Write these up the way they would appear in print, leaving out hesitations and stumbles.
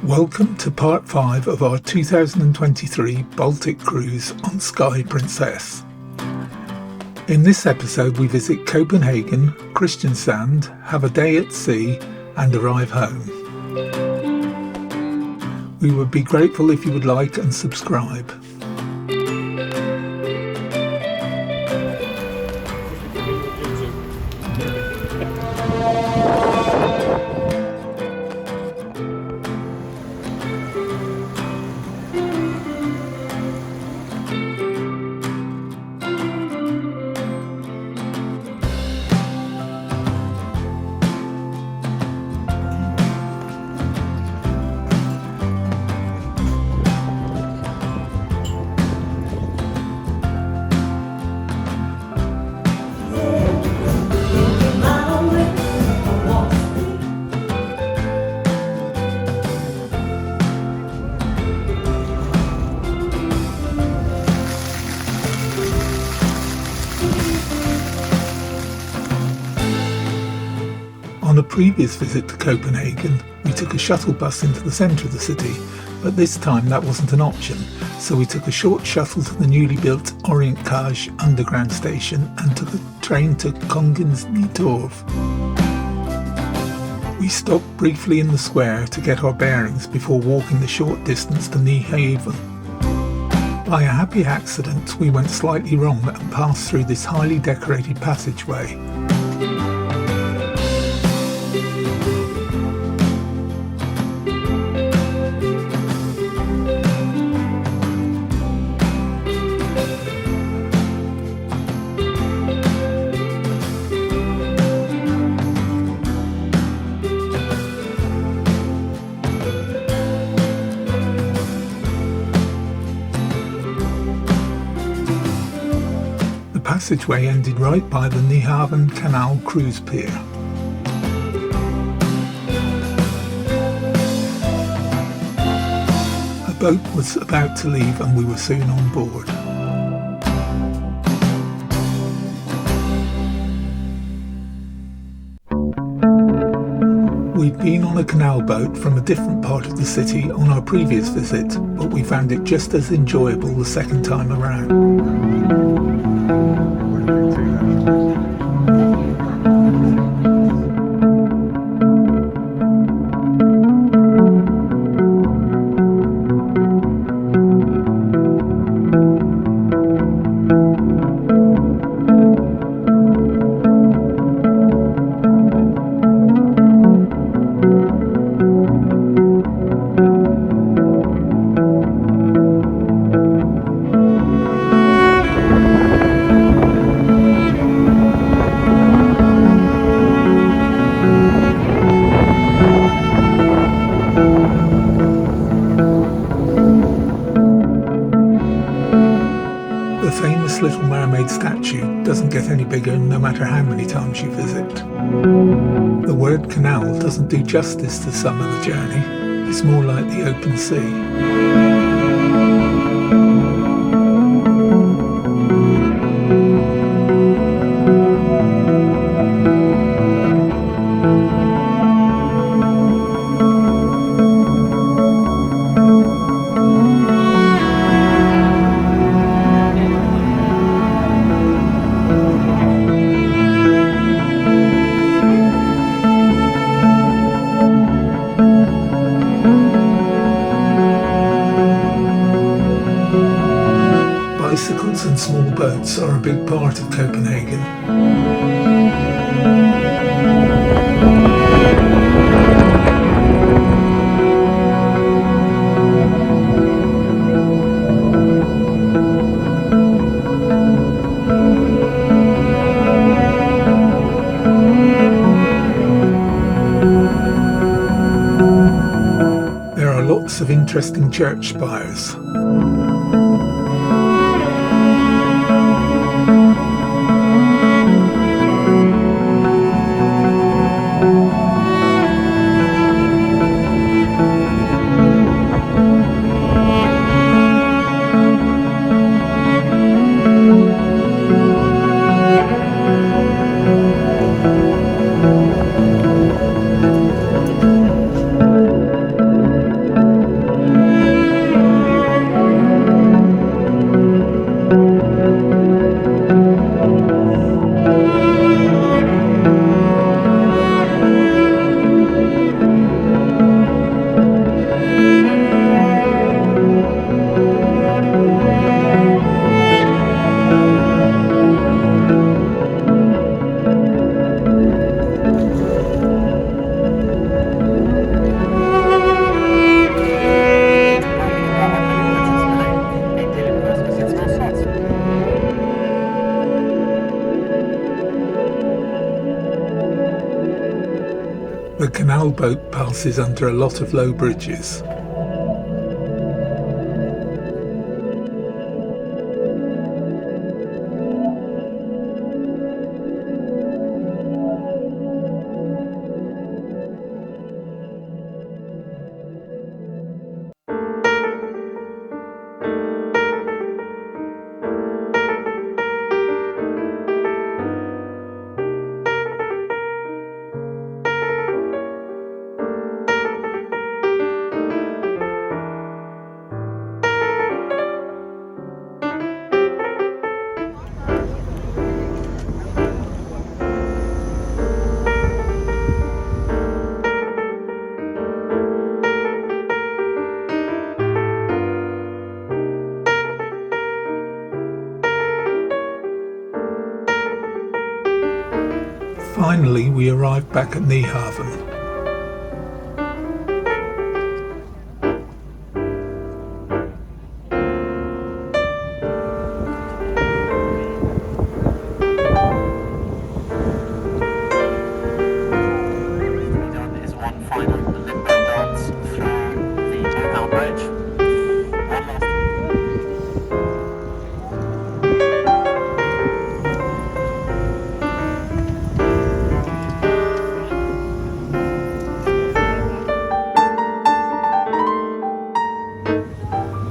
Welcome to part 5 of our 2023 Baltic cruise on Sky Princess. In this episode we visit Copenhagen, Kristiansand, have a day at sea and arrive home. We would be grateful if you would like and subscribe. On a previous visit to Copenhagen, we took a shuttle bus into the centre of the city, but this time that wasn't an option, so we took a short shuttle to the newly built Orientcage underground station and took a train to Kongens Nytorv. We stopped briefly in the square to get our bearings before walking the short distance to Nyhaven. By a happy accident, we went slightly wrong and passed through this highly decorated passageway. The passageway ended right by the Nyhaven Canal cruise pier. A boat was about to leave and we were soon on board. We'd been on a canal boat from a different part of the city on our previous visit, but we found it just as enjoyable the second time around. The famous Little Mermaid statue doesn't get any bigger no matter how many times you visit. The word canal doesn't do justice to some of the journey, it's more like the open sea. Bicycles and small boats are a big part of Copenhagen. There are lots of interesting church spires. canal boat passes under a lot of low bridges. Finally, we arrived back at Nyhaven. Is one final limbo dance through the Canal bridge. One last.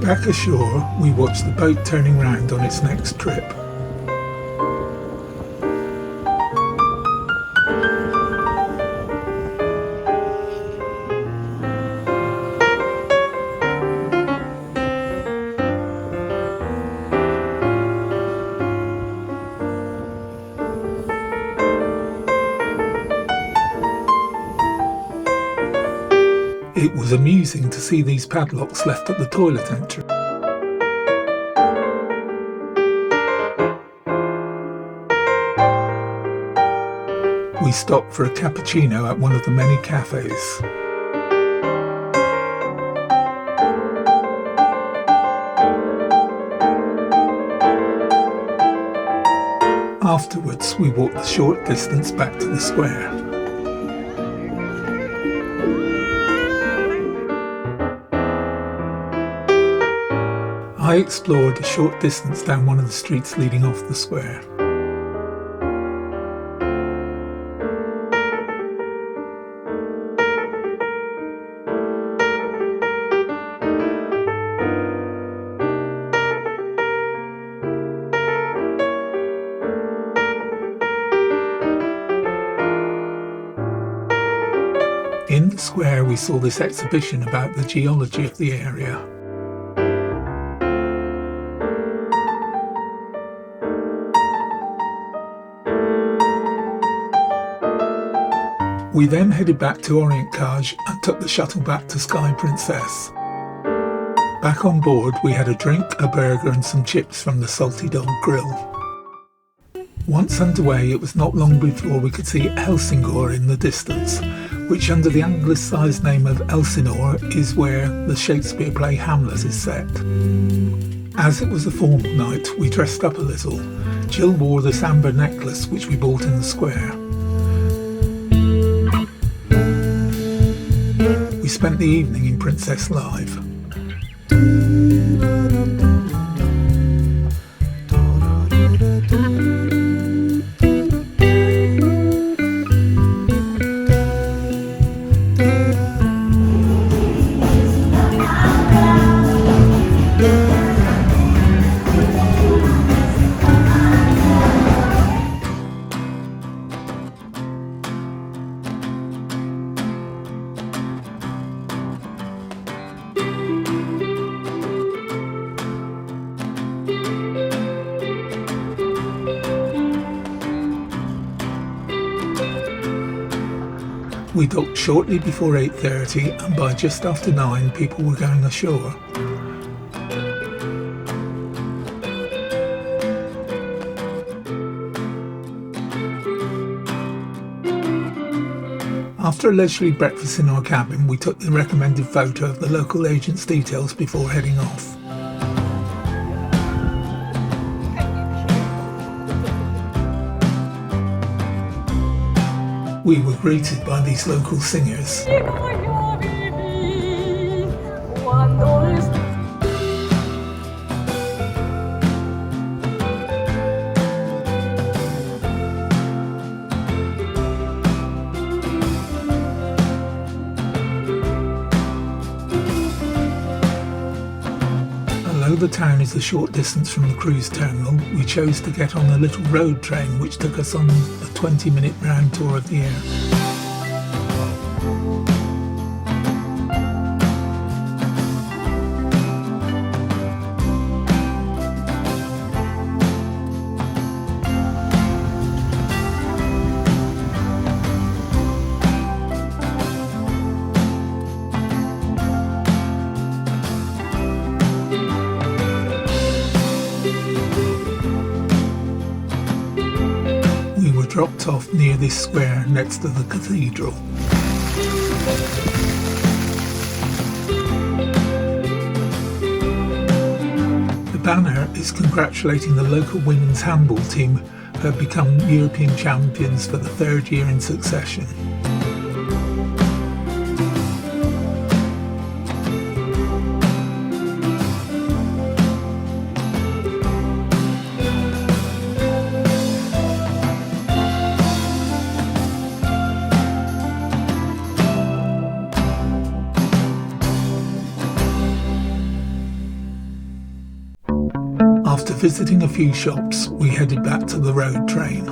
Back ashore, we watched the boat turning round on its next trip. It was amusing to see these padlocks left at the toilet entrance. We stopped for a cappuccino at one of the many cafes. Afterwards, we walked the short distance back to the square. I explored a short distance down one of the streets leading off the square. In the square we saw this exhibition about the geology of the area. We then headed back to Orientcage and took the shuttle back to Sky Princess. Back on board we had a drink, a burger and some chips from the Salty Dog Grill. Once underway, it was not long before we could see Helsingor in the distance, which under the anglicised name of Elsinore is where the Shakespeare play Hamlet is set. As it was a formal night, we dressed up a little. Jill wore this amber necklace which we bought in the square. We spent the evening in Princess Live. We docked shortly before 8:30 and by just after 9 people were going ashore. After a leisurely breakfast in our cabin, we took the recommended photo of the local agent's details before heading off. We were greeted by these local singers. Although the town is a short distance from the cruise terminal, we chose to get on a little road train which took us on a 20-minute round tour of the air. Dropped off near this square next to the cathedral. The banner is congratulating the local women's handball team who have become European champions for the third year in succession. After visiting a few shops, we headed back to the road train.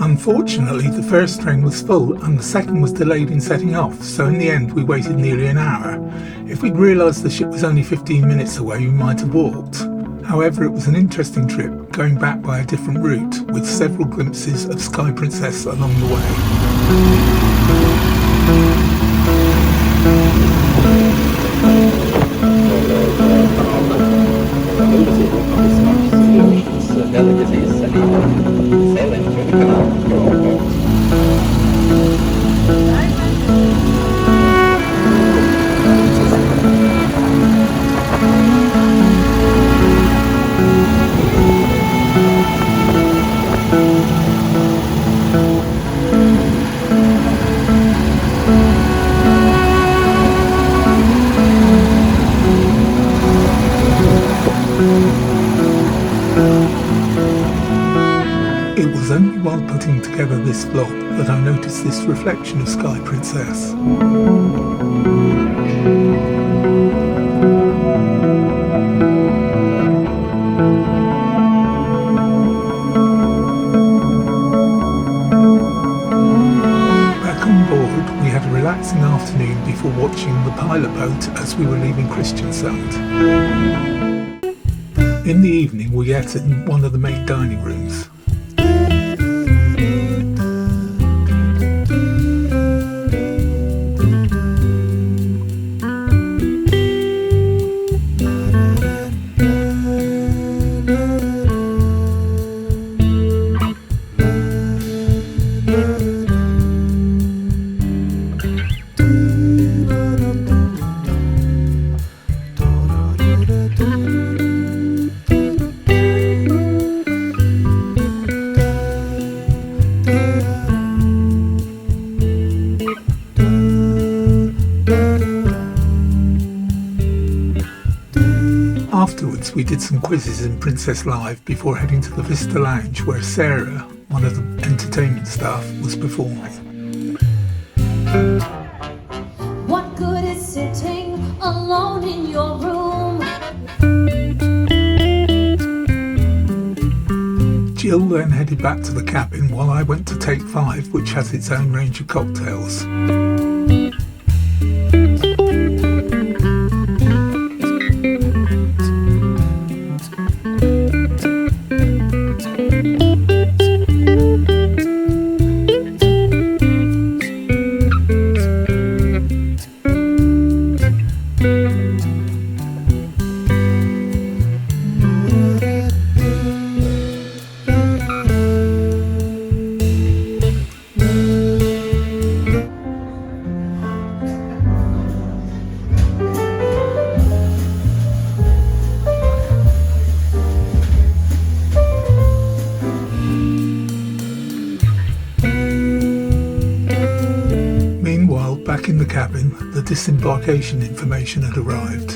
Unfortunately, the first train was full and the second was delayed in setting off, so in the end we waited nearly an hour. If we'd realised the ship was only 15 minutes away, we might have walked. However, it was an interesting trip, going back by a different route, with several glimpses of Sky Princess along the way. It was only while putting together this vlog that I noticed this reflection of Sky Princess. Back on board, we had a relaxing afternoon before watching the pilot boat as we were leaving Kristiansand. In the evening, we ate in one of the main dining rooms. Afterwards, we did some quizzes in Princess Live before heading to the Vista Lounge where Sarah, one of the entertainment staff, was performing. What good is sitting alone in your room? Jill then headed back to the cabin while I went to Take 5, which has its own range of cocktails. disembarkation information had arrived.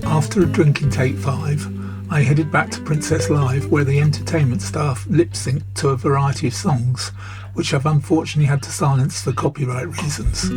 After a drink in Take 5, I headed back to Princess Live, where the entertainment staff lip-synced to a variety of songs, which I've unfortunately had to silence for copyright reasons.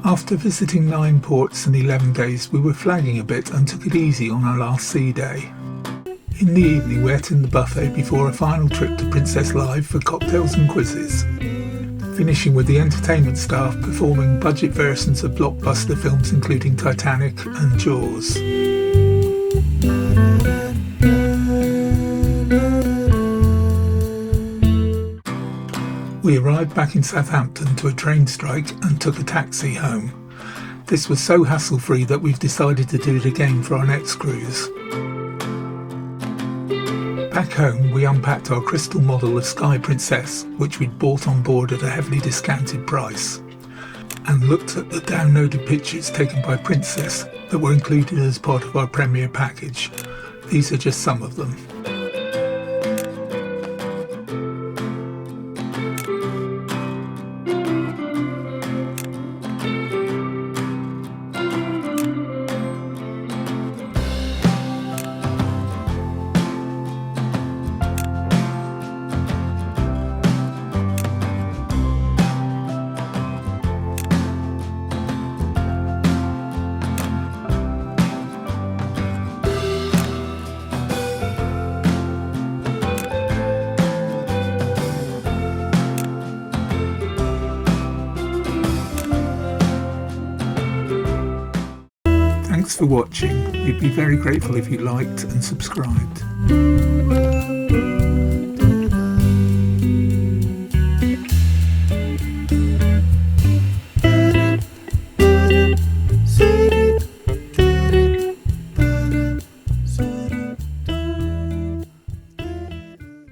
After visiting 9 ports in 11 days, we were flagging a bit and took it easy on our last sea day. In the evening we ate in the buffet before a final trip to Princess Live for cocktails and quizzes, finishing with the entertainment staff performing budget versions of blockbuster films including Titanic and Jaws. We arrived back in Southampton to a train strike and took a taxi home. This was so hassle-free that we've decided to do it again for our next cruise. Back home, we unpacked our crystal model of Sky Princess, which we'd bought on board at a heavily discounted price, and looked at the downloaded pictures taken by Princess that were included as part of our Premier package. These are just some of them. Thanks for watching. We'd be very grateful if you liked and subscribed.